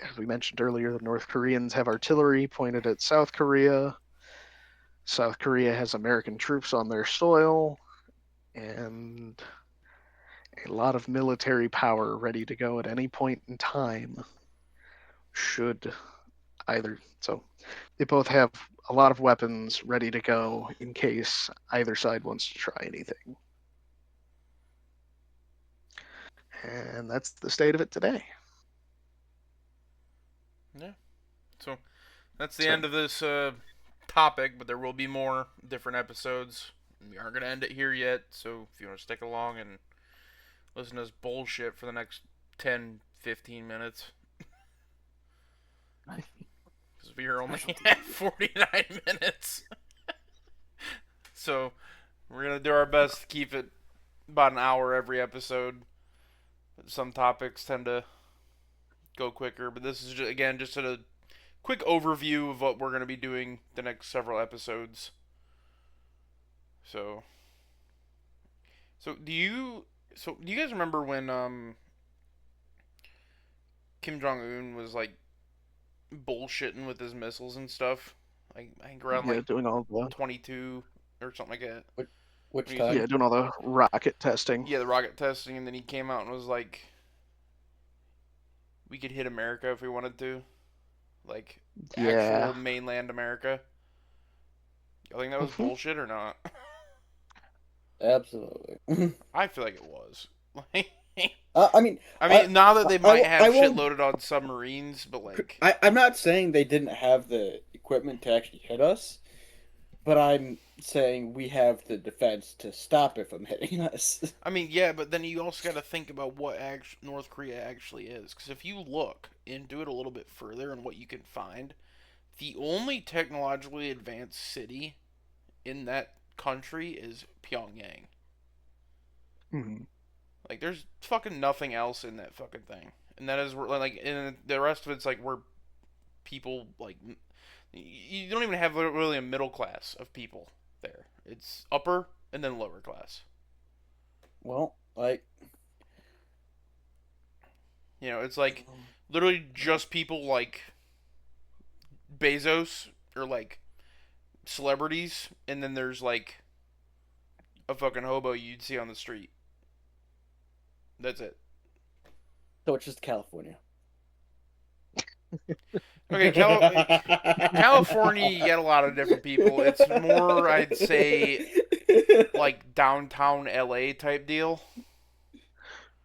As we mentioned earlier, the North Koreans have artillery pointed at South Korea. South Korea has American troops on their soil, and a lot of military power ready to go at any point in time should either. So they both have a lot of weapons ready to go in case either side wants to try anything. And that's the state of it today.
Yeah. So that's the
So
end of this topic, but there will be more different episodes. We aren't gonna end it here yet. So if you want to stick along and listen to this bullshit for the next 10, 15 minutes, because we are only at 49 minutes. So we're gonna do our best to keep it about an hour every episode. some topics tend to go quicker, but this is just, again just a quick overview of what we're going to be doing the next several episodes. So, do you guys remember when Kim Jong Un was like bullshitting with his missiles and stuff? Like I think around
Yeah,
like
doing all the
22 or something like that.
Which
He's
time?
yeah doing all the rocket testing.
Yeah, the rocket testing, and then he came out and was like, "We could hit America if we wanted to, like
Yeah.
actual mainland America." I think that was
Mhm.
bullshit or not?
Absolutely.
I feel like it was. Like,
I mean,
I mean, now that they might have
I
shit
won't.
loaded on submarines, but like,
I'm not saying they didn't have the equipment to actually hit us, but I'm saying we have the defense to stop it from hitting us.
I mean, yeah, but then you also got to think about what North Korea actually is, because if you look into it a little bit further and what you can find, the only technologically advanced city in that country is Pyongyang.
Mhm.
Like, there's fucking nothing else in that fucking thing, and that is where like, and the rest of it's like where people like you don't even have really a middle class of people there. It's upper and then lower class.
Well, like,
You know, it's like literally just people like Bezos or like celebrities, and then there's like a fucking hobo you'd see on the street. That's it.
so it's just California.
Okay, California, you get a lot of different people. It's more, I'd say, like downtown LA type deal.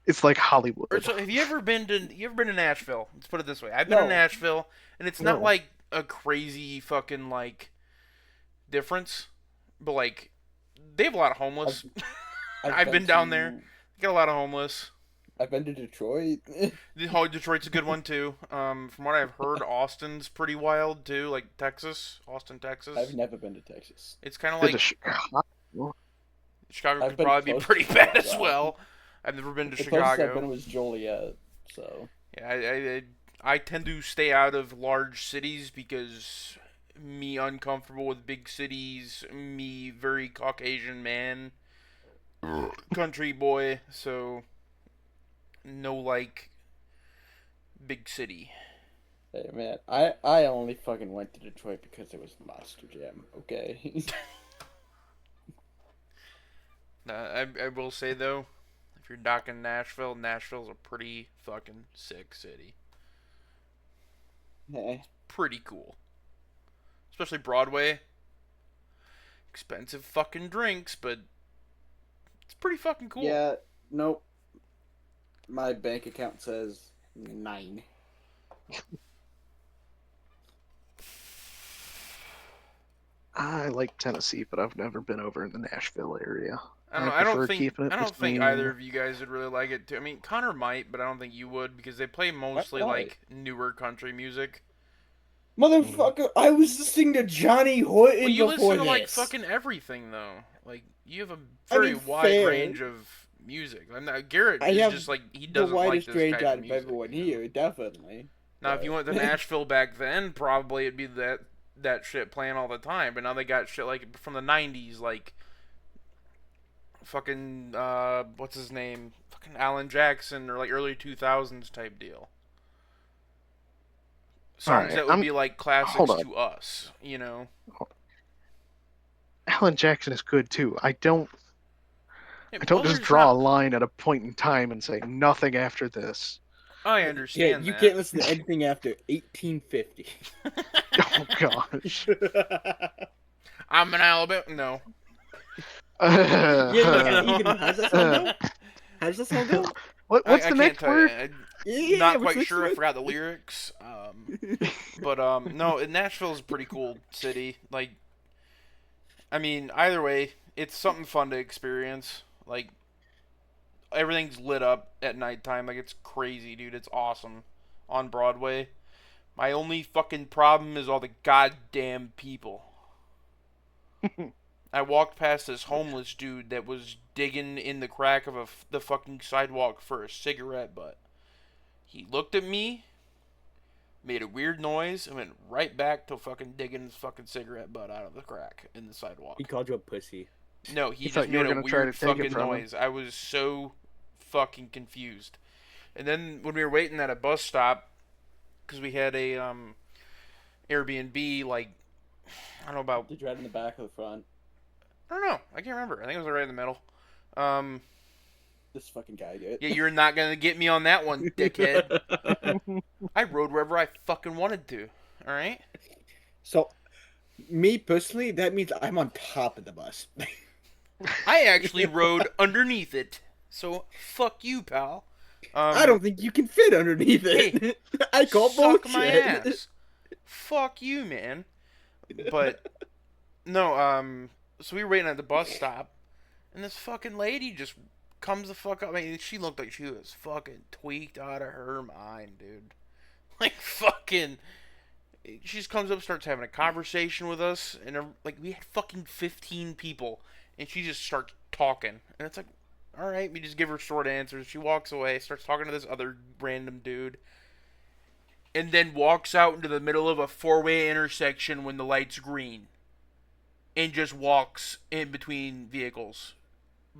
It's like Hollywood.
Or so, have you ever been to Nashville? Let's put it this way. I've been to
No,
Nashville, and it's not
No.
like a crazy fucking like difference, but like they have a lot of
I've,
homeless.
I've
I've been down there.
to
They got a lot of homeless.
I've been to Detroit.
Detroit's a good one too. From what I've heard, Austin's pretty wild too, like Texas, Austin, Texas.
I've never been to Texas.
It's kind of
Been to
like
Chicago.
Chicago
I've
could
been
probably be
close
pretty
to
bad as
Chicago.
well. I've never been to
The closest I've been
Chicago.
was Joliet, so
Yeah, I tend to stay out of large cities because me uncomfortable with big cities, me very Caucasian man, country boy, so no like big city.
hey man, I only fucking went to Detroit because it was Monster Jam. Okay.
I will say though, if you're docking Nashville, Nashville's a pretty fucking sick city.
Hey.
Pretty cool, especially Broadway. Expensive fucking drinks, but it's pretty fucking cool.
Yeah. Nope. My bank account says 9.
I like Tennessee, but I've never been over in the Nashville area.
I don't know.
prefer keeping it
I don't think
between.
either of you guys would really like it too. I mean, Connor might, but I don't think you would because they play mostly
Why?
like newer country music.
Motherfucker, I was listening to Johnny Horton
Well, you
before
listen to like
this.
fucking everything though. Like you have a
I
very
mean,
wide
fair.
range of music. I'm not Garrett
I
is
have
just like he
The
doesn't like
widest
this
range
type
out
of
of
music.
everyone
you know?
here, definitely.
Now, if you went to Nashville back then, probably it'd be that shit playing all the time. But now they got shit like from the '90s, like fucking what's his name, fucking Alan Jackson, or like early 2000s type deal. Songs
Alright,
that would
I'm.
be like classics
Hold on.
to us, you know.
Alan Jackson is good too. I don't
Yeah,
just
Mother's
draw a
not.
line at a point in time and say nothing after this.
I
Yeah,
understand
you
that.
can't listen to anything after 1850.
Oh gosh.
I'm an Alabama. No.
Ethan, how's that sound go? How does that sound go?
What's
I
the
can't
next
tell
word?
you. Not
what's
quite
next
sure. I
word?
forgot the lyrics. But no, Nashville's a pretty cool city. Like, I mean, either way, it's something fun to experience. Like, everything's lit up at nighttime. Like, it's crazy, dude. It's awesome on Broadway. My only fucking problem is all the goddamn people. I walked past this homeless dude that was digging in the crack of the fucking sidewalk for a cigarette butt. He looked at me, made a weird noise, and went right back to fucking digging his fucking cigarette butt out of the crack in the sidewalk.
He called you a pussy.
No, he
He
just
thought you were
made a
gonna try to
weird
take it
fucking
from him.
noise. I was so fucking confused. And then when we were waiting at a bus stop, because we had a Airbnb, like, I don't know about,
Did you ride in the back or the front?
I don't know, I can't remember. I think it was right in the middle. Um,
This fucking guy did.
yeah, you're not gonna get me on that one, dickhead. I rode wherever I fucking wanted to. All right.
So, me personally, that means I'm on top of the bus.
I actually rode underneath it. So fuck you, pal.
I don't think you can fit underneath it.
Hey,
I call
suck
bullshit.
my ass. Fuck you, man. But no, so we were waiting at the bus stop, and this fucking lady just comes the fuck up. I mean, she looked like she was fucking tweaked out of her mind, dude. Like fucking. She just comes up, starts having a conversation with us, and like we had fucking 15 people, and she just starts talking, and it's like, all right, we just give her short answers. She walks away, starts talking to this other random dude, and then walks out into the middle of a four-way intersection when the light's green, and just walks in between vehicles,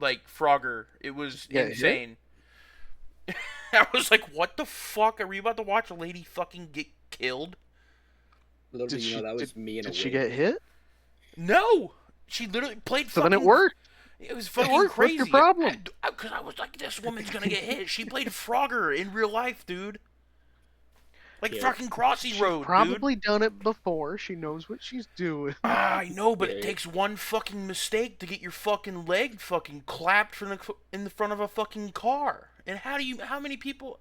like Frogger. It was
Yeah,
insane. I was like, what the fuck? Are we about to watch a lady fucking get killed?
Little
Did
did you know that was
did,
me in a
did she
wig.
get hit?
No, she literally played.
So
fucking,
then it worked.
It was
It
fucking
worked.
crazy.
What's your problem?
Because I was like, this woman's gonna get hit. She played Frogger in real life, dude. Like
Yeah.
fucking Crossy
She's
Road, dude.
probably done it before. She knows what she's doing.
I know, but it
Yeah.
takes one fucking mistake to get your fucking leg fucking clapped in the front of a fucking car. And how many people?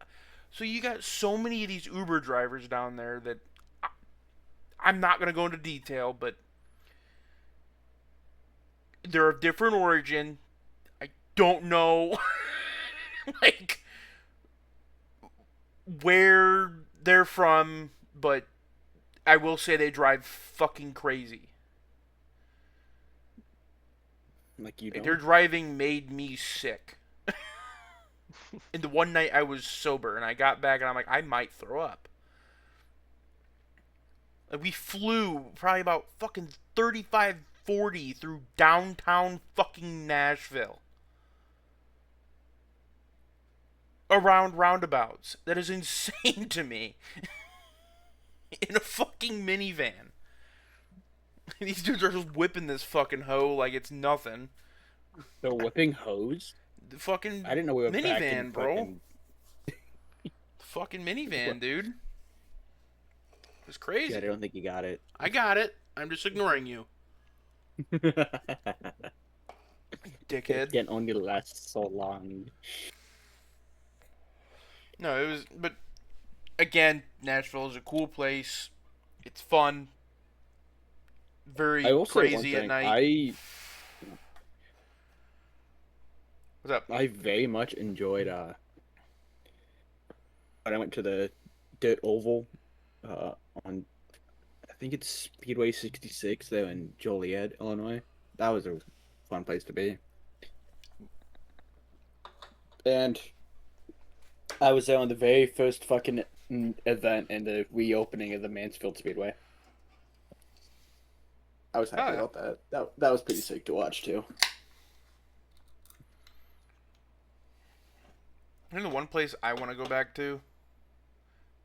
So you got so many of these Uber drivers down there that I'm not gonna go into detail, but they're of different origin. I don't know, like where they're from, but I will say they drive fucking crazy.
Like you
Like,
don't.
their driving made me sick. And the one night I was sober, and I got back, and I'm like, I might throw up. Like, we flew probably about fucking 35, 40 through downtown fucking Nashville. Around roundabouts. That is insane to me. In a fucking minivan. These dudes are just whipping this fucking hoe like it's nothing.
They're whipping hose.
The fucking
I didn't know we were back in
minivan, bro.
fucking-
Fucking minivan, dude. It was crazy.
Yeah, I don't think you got it.
I got it. I'm just ignoring you, dickhead.
It can only last so long.
No, it was. But again, Nashville is a cool place. It's fun. Very
I will say one
crazy at
thing.
night. What's up?
I very much enjoyed when I went to the Dirt Oval on I think it's Speedway 66 there in Joliet, Illinois. That was a fun place to be. And I was there on the very first fucking event in the reopening of the Mansfield Speedway. I was happy about that. That was pretty sick to watch too.
I think the one place I want to go back to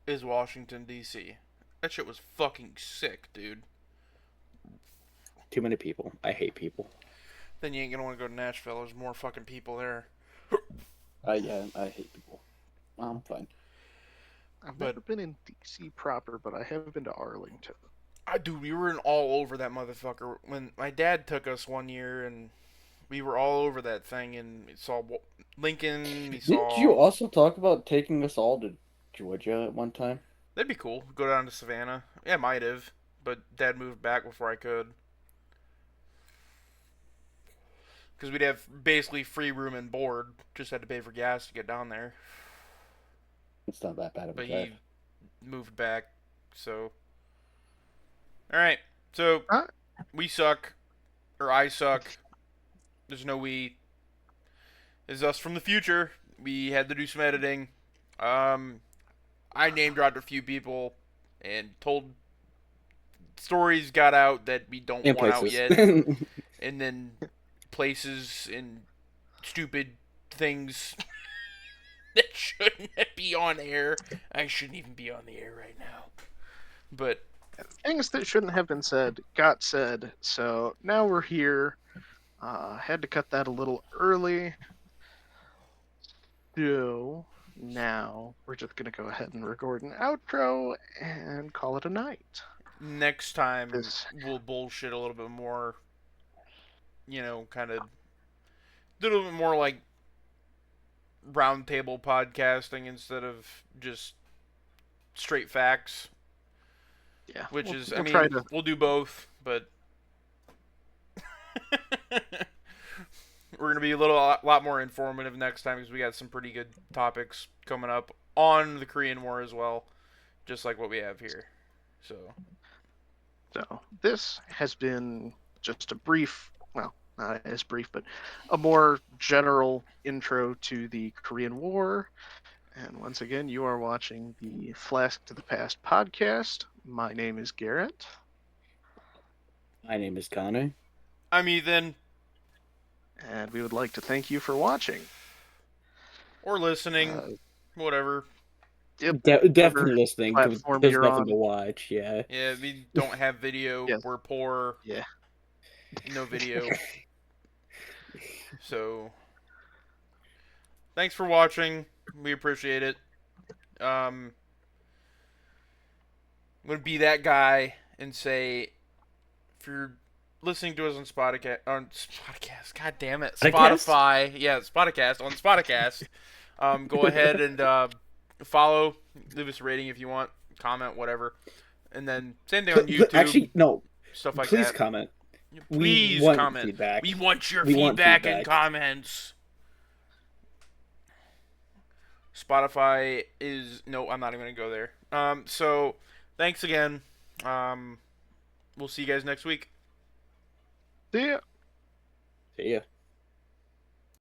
is Washington, D.C. That shit was fucking sick, dude.
Too many people. I hate people.
Then you ain't gonna want to go to Nashville. There's more fucking people there.
Yeah, I hate people. I'm fine.
I've never been in DC proper, but I have been to Arlington.
Dude, we were in all over that motherfucker. When my dad took us one year, and we were all over that thing, and we saw Lincoln. We saw.
Didn't you also talk about taking us all to Georgia at one time?
That'd be cool. Go down to Savannah. Yeah, might have, but Dad moved back before I could. Because we'd have basically free room and board. Just had to pay for gas to get down there.
It's not that bad of a
But
drive.
he moved back, so. Alright, so we suck. or I suck. There's no we. It's us from the future. We had to do some editing. Um, I name dropped a few people and told stories got out that we don't
In
want out
places.
yet, and then places and stupid things that shouldn't be on air. I shouldn't even be on the air right now. But
Things that shouldn't have been said got said, so now we're here. Had to cut that a little early. So now we're just gonna go ahead and record an outro and call it a night.
next time
This
we'll bullshit a little bit more. Kind of a little bit more like roundtable podcasting instead of just straight facts.
yeah,
Which is, I
we'll try
mean,
to.
we'll do both, but we're gonna be a lot more informative next time because we got some pretty good topics coming up on the Korean War as well, just like what we have here. So
So this has been just a brief, well, not as brief, but a more general intro to the Korean War. And once again, you are watching the Flask to the Past podcast. My name is Garrett.
My name is Connor.
I'm Ethan,
And we would like to thank you for watching.
or listening,
Uh,
whatever.
yep,
Definitely
whatever
listening.
platform
There's
you're
nothing
on.
to watch. Yeah.
Yeah, we don't have video.
Yes.
We're poor.
Yeah.
No video. So thanks for watching. We appreciate it. I'm gonna be that guy and say, if you're listening to us on Spotify, god damn it,
Podcast?
Spotify, yeah, Spotify on Spotify, go ahead and follow, leave us a rating if you want, comment, whatever, and then same thing on YouTube,
Actually, no.
stuff like
Please
that.
comment.
Please
We want
comment.
feedback.
We want your
We want
feedback and
feedback.
comments. Spotify is no, I'm not even gonna go there. So thanks again. We'll see you guys next week.
See ya.
See ya.